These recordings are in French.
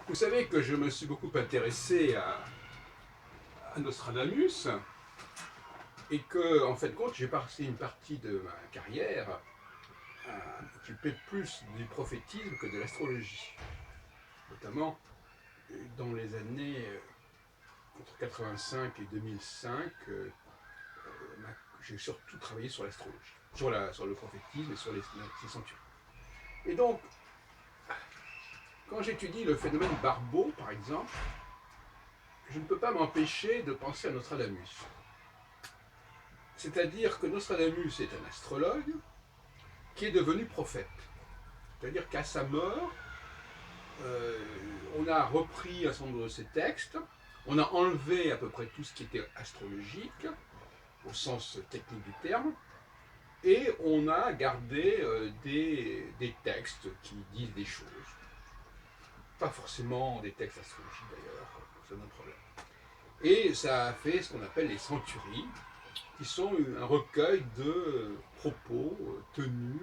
Vous savez que je me suis beaucoup intéressé à Nostradamus et que, en fait, compte, j'ai passé une partie de ma carrière à m'occuper plus du prophétisme que de l'astrologie. Notamment dans les années entre 85 et 2005, j'ai surtout travaillé sur l'astrologie, sur le prophétisme et sur les centuries. Et donc, quand j'étudie le phénomène Barbeau, par exemple, je ne peux pas m'empêcher de penser à Nostradamus. C'est-à-dire que Nostradamus est un astrologue qui est devenu prophète. C'est-à-dire qu'à sa mort, on a repris un certain nombre de ses textes, on a enlevé à peu près tout ce qui était astrologique, au sens technique du terme, et on a gardé des textes qui disent des choses. Pas forcément des textes astrologiques d'ailleurs, c'est un autre problème. Et ça a fait ce qu'on appelle les centuries, qui sont un recueil de propos tenus,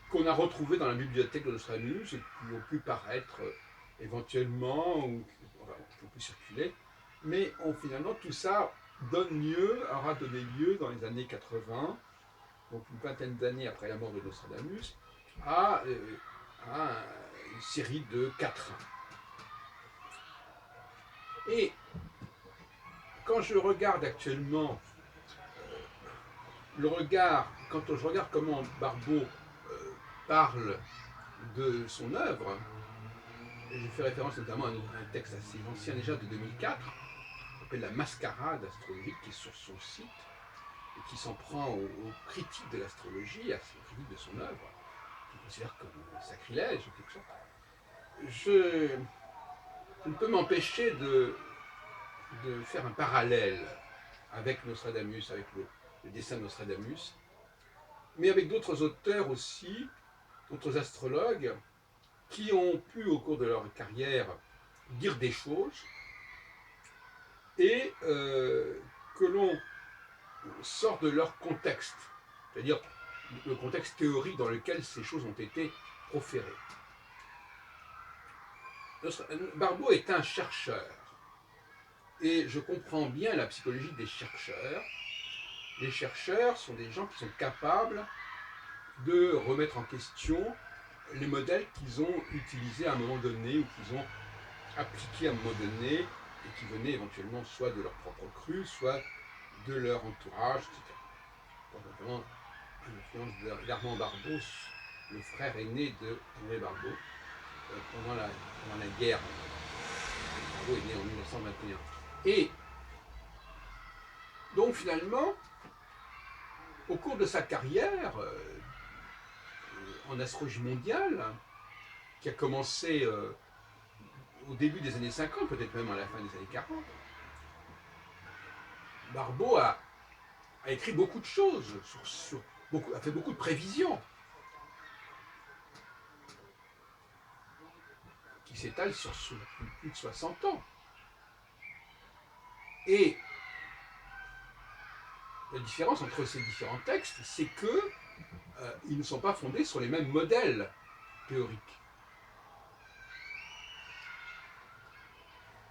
qu'on a retrouvés dans la bibliothèque de Nostradamus et qui ont pu paraître éventuellement, ou qui ont pu circuler. Mais finalement, tout ça aura donné lieu dans les années 80, donc une vingtaine d'années après la mort de Nostradamus, à une série de 4 ans. Et quand je regarde actuellement quand je regarde comment Barbeau parle de son œuvre, et je fais référence notamment à un texte assez ancien déjà de 2004, qui s'appelle La Mascarade astrologique, qui est sur son site, et qui s'en prend aux critiques de l'astrologie, aux critiques de son œuvre, qu'il considère comme un sacrilège en quelque sorte. Je ne peux m'empêcher de faire un parallèle avec Nostradamus, avec le dessin de Nostradamus, mais avec d'autres auteurs aussi, d'autres astrologues, qui ont pu, au cours de leur carrière, dire des choses, et que l'on sort de leur contexte, c'est-à-dire le contexte théorique dans lequel ces choses ont été proférées. Barbeau est un chercheur, et je comprends bien la psychologie des chercheurs. Les chercheurs sont des gens qui sont capables de remettre en question les modèles qu'ils ont utilisés à un moment donné ou qu'ils ont appliqués à un moment donné et qui venaient éventuellement soit de leur propre cru, soit de leur entourage, etc. Notamment l'influence d'Armand Barbeau, le frère aîné de André Barbeau, pendant la guerre. Barbeau est né en 1921. Et donc finalement, au cours de sa carrière en astrologie mondiale, qui a commencé au début des années 50, peut-être même à la fin des années 40, Barbeau a écrit beaucoup de choses, a fait beaucoup de prévisions, qui s'étalent sur plus de 60 ans. Et la différence entre ces différents textes, c'est qu'ils ne sont pas fondés sur les mêmes modèles théoriques.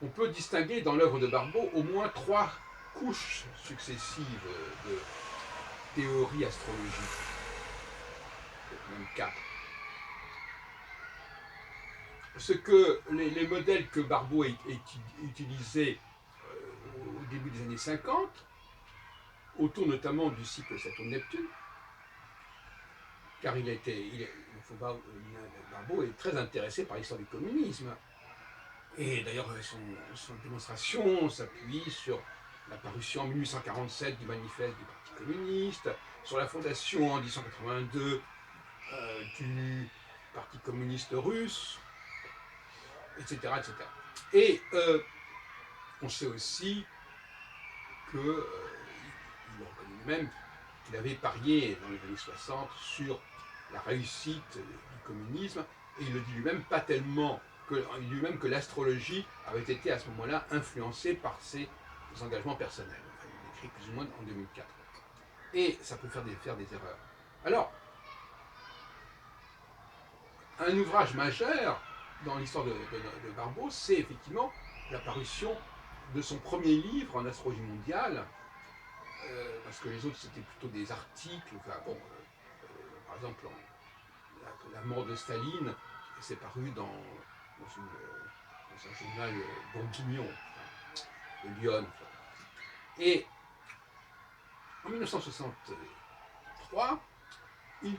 On peut distinguer dans l'œuvre de Barbeau au moins 3 couches successives de théorie astrologique, peut-être même 4. Ce que les modèles que Barbeau a utilisés au début des années 50, autour notamment du cycle Saturne-Neptune, car Barbeau est très intéressé par l'histoire du communisme. Et d'ailleurs, son démonstration s'appuie sur la parution en 1847 du manifeste du Parti communiste, sur la fondation en 1882 du Parti communiste russe, etc. etc. Et on sait aussi qu'il reconnaît même qu'il avait parié dans les années 60 sur la réussite du communisme, et il le dit lui-même pas tellement que l'astrologie avait été à ce moment-là influencée par ses engagements personnels. Enfin, il écrit plus ou moins en 2004. Et ça peut faire des erreurs. Alors, un ouvrage majeur dans l'histoire de Barbeau, c'est effectivement la parution de son premier livre en astrologie mondiale, parce que les autres c'était plutôt des articles, enfin, bon, par exemple la mort de Staline, c'est paru dans un journal bourguignon, de Lyon. Et en 1963, il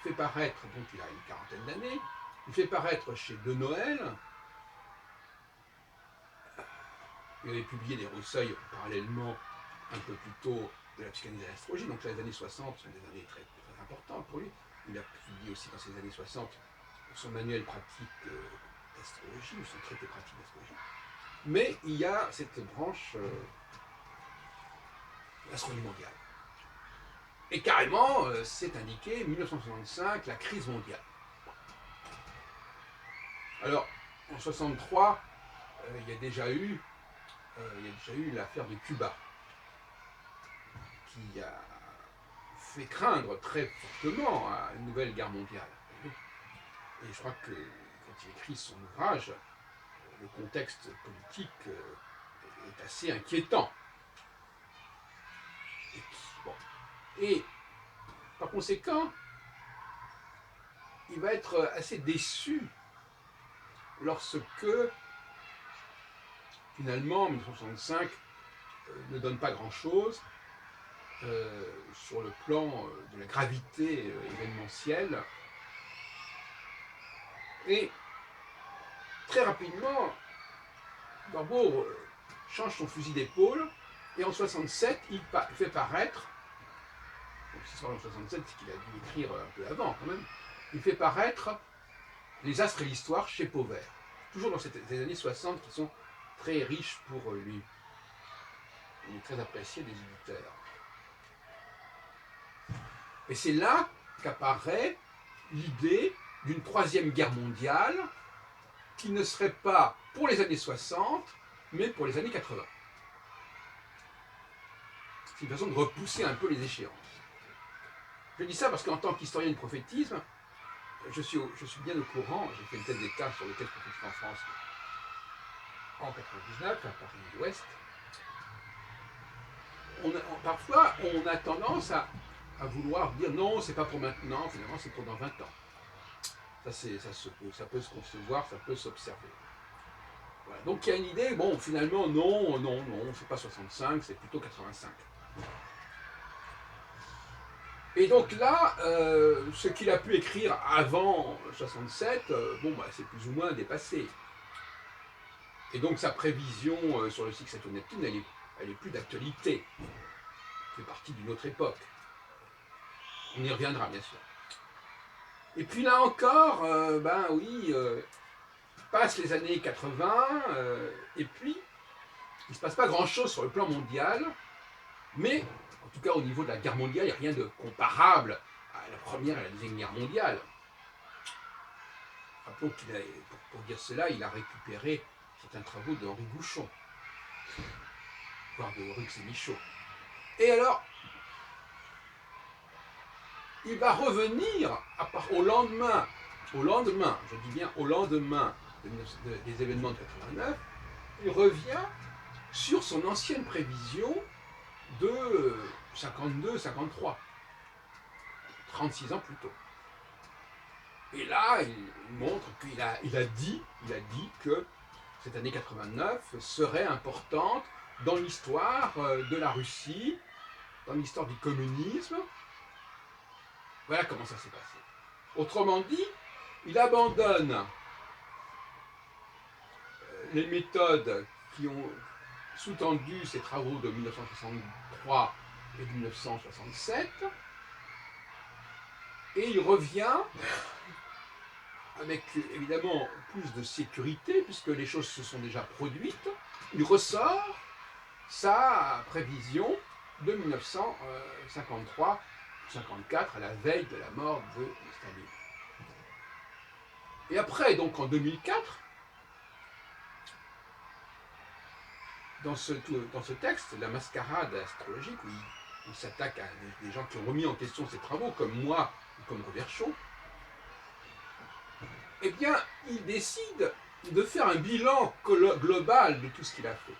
fait paraître, donc il a une quarantaine d'années, il fait paraître chez De Noël. Il avait publié des recueils parallèlement un peu plus tôt de la psychanalyse et de l'astrologie, donc les années 60 sont des années très, très importantes pour lui. Il a publié aussi dans ces années 60 son manuel pratique d'astrologie, ou son traité pratique d'astrologie. Mais il y a cette branche l'astrologie mondiale. Et carrément, c'est indiqué 1965, la crise mondiale. Alors, en 1963, il y a déjà eu l'affaire de Cuba, qui a fait craindre très fortement à une nouvelle guerre mondiale. Et je crois que quand il écrit son ouvrage, le contexte politique est assez inquiétant. Et par conséquent, il va être assez déçu lorsque, finalement, 1965 ne donne pas grand-chose sur le plan de la gravité événementielle. Et très rapidement, Barbeau change son fusil d'épaule, et en 67, il fait paraître, donc si c'est en 67, c'est qu'il a dû écrire un peu avant quand même, il fait paraître Les Astres et l'Histoire chez Pauvert, toujours dans ces années 60 qui sont très riches pour lui. Il est très apprécié des éditeurs. Et c'est là qu'apparaît l'idée d'une troisième guerre mondiale qui ne serait pas pour les années 60, mais pour les années 80. C'est une façon de repousser un peu les échéances. Je dis ça parce qu'en tant qu'historien du prophétisme, je suis bien au courant, j'ai fait une thèse d'état sur le texte prophétique en France en 99, à Paris-Ouest. Parfois, on a tendance à vouloir dire non, c'est pas pour maintenant, finalement c'est pour dans 20 ans. Ça peut se concevoir, ça peut s'observer. Voilà. Donc il y a une idée, bon, finalement, non, c'est pas 65, c'est plutôt 85. Et donc là, ce qu'il a pu écrire avant 67, c'est plus ou moins dépassé. Et donc sa prévision sur le cycle Saturne-Neptune, elle est plus d'actualité. Elle fait partie d'une autre époque. On y reviendra, bien sûr. Et puis là encore, passent les années 80, et puis il ne se passe pas grand-chose sur le plan mondial, mais en tout cas au niveau de la guerre mondiale, il n'y a rien de comparable à la première et la deuxième guerre mondiale. Rappelons pour dire cela, il a récupéré certains travaux d'Henri Bouchon, voire de Rux et Michaud. Et alors, il va revenir au lendemain, je dis bien au lendemain des événements de 89, il revient sur son ancienne prévision de 52-53, 36 ans plus tôt. Et là, il montre qu'il a dit que cette année 89 serait importante dans l'histoire de la Russie, dans l'histoire du communisme. Voilà comment ça s'est passé. Autrement dit, il abandonne les méthodes qui ont sous-tendu ses travaux de 1963 et de 1967, et il revient avec évidemment plus de sécurité, puisque les choses se sont déjà produites. Il ressort sa prévision de 1953-54, à la veille de la mort de Staline. Et après, donc en 2004, dans ce texte, La mascarade astrologique, où il s'attaque à des gens qui ont remis en question ses travaux, comme moi ou comme Reverchon, eh bien, il décide de faire un bilan global de tout ce qu'il a fait.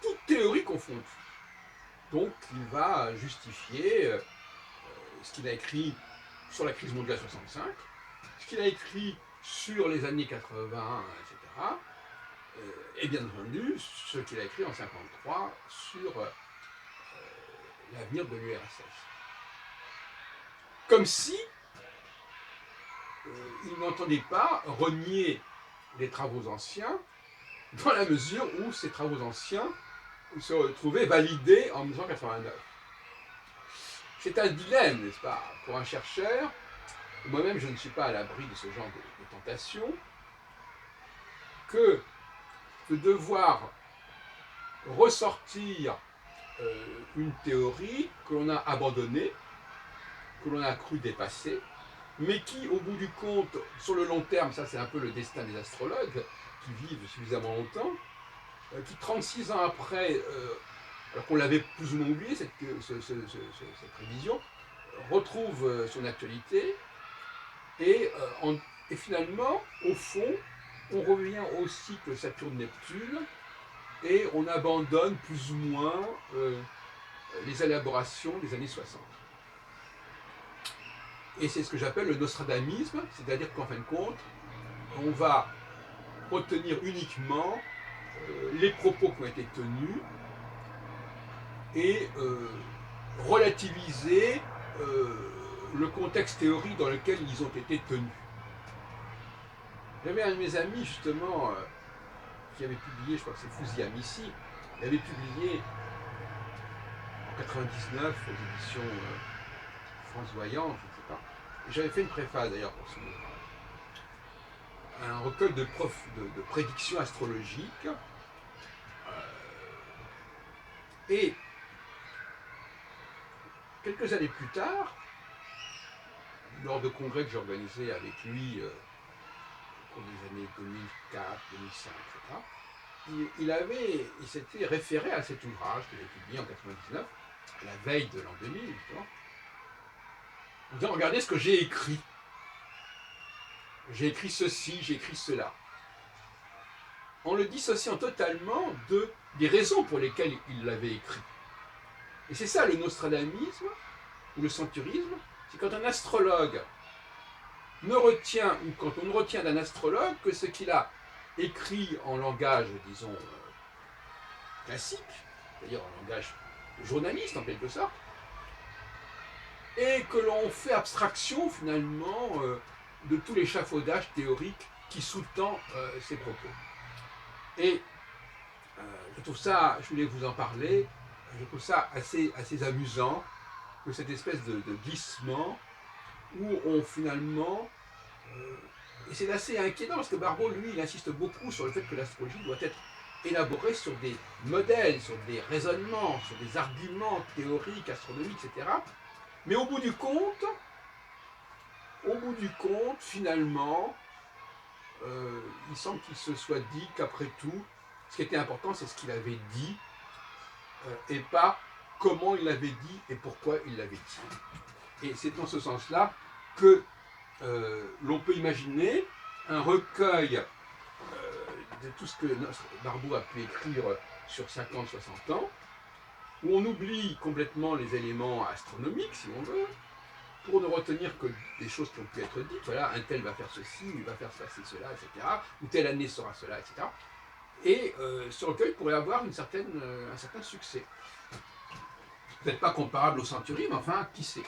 Toute théorie confondue. Donc, il va justifier ce qu'il a écrit sur la crise mondiale 65, ce qu'il a écrit sur les années 80, etc. Et bien entendu, ce qu'il a écrit en 1953 sur l'avenir de l'URSS. Comme si il n'entendait pas renier les travaux anciens, dans la mesure où ces travaux anciens se retrouvaient validés en 1989. C'est un dilemme, n'est-ce pas, pour un chercheur. Moi-même, je ne suis pas à l'abri de ce genre de tentation, que de devoir ressortir une théorie que l'on a abandonnée, que l'on a cru dépasser, mais qui, au bout du compte, sur le long terme, ça c'est un peu le destin des astrologues, qui vivent suffisamment longtemps, qui 36 ans après, alors qu'on l'avait plus ou moins oublié, cette prévision, retrouve son actualité, et finalement, au fond, on revient au cycle Saturne-Neptune, et on abandonne plus ou moins les élaborations des années 60. Et c'est ce que j'appelle le nostradamisme, c'est-à-dire qu'en fin de compte, on va retenir uniquement les propos qui ont été tenus et relativiser le contexte théorique dans lequel ils ont été tenus. J'avais un de mes amis, justement, qui avait publié, je crois que c'est Fouzi Amissi, il avait publié en 99 aux éditions France Voyant, je ne sais pas. J'avais fait une préface d'ailleurs pour ce livre. Un recueil de prédictions astrologiques. Et quelques années plus tard, lors de congrès que j'ai organisés avec lui au cours des années 2004, 2005, etc., il s'était référé à cet ouvrage que j'ai publié en 1999, à la veille de l'an 2000, justement, en disant, regardez ce que j'ai écrit. J'ai écrit ceci, j'ai écrit cela. En le dissociant totalement des raisons pour lesquelles il l'avait écrit. Et c'est ça le nostradamisme, ou le centurisme, c'est quand un astrologue ne retient, ou quand on ne retient d'un astrologue que ce qu'il a écrit en langage, disons, classique, c'est-à-dire en langage de journaliste en quelque sorte, et que l'on fait abstraction finalement de tout l'échafaudage théorique qui sous-tend ces propos. Et je trouve ça, je voulais vous en parler, je trouve ça assez amusant, que cette espèce de glissement où on finalement... et c'est assez inquiétant parce que Barbault, lui, il insiste beaucoup sur le fait que l'astrologie doit être élaborée sur des modèles, sur des raisonnements, sur des arguments théoriques, astronomiques, etc. Mais au bout du compte, finalement, il semble qu'il se soit dit qu'après tout, ce qui était important, c'est ce qu'il avait dit, et pas comment il l'avait dit et pourquoi il l'avait dit. Et c'est dans ce sens-là que l'on peut imaginer un recueil de tout ce que Barbault a pu écrire sur 50-60 ans, où on oublie complètement les éléments astronomiques, si on veut, pour ne retenir que des choses qui ont pu être dites. Voilà, un tel va faire ceci, il va faire se passer cela, etc. Ou telle année sera cela, etc. Et ce recueil pourrait avoir un certain succès. Peut-être pas comparable au Century, mais enfin, qui sait.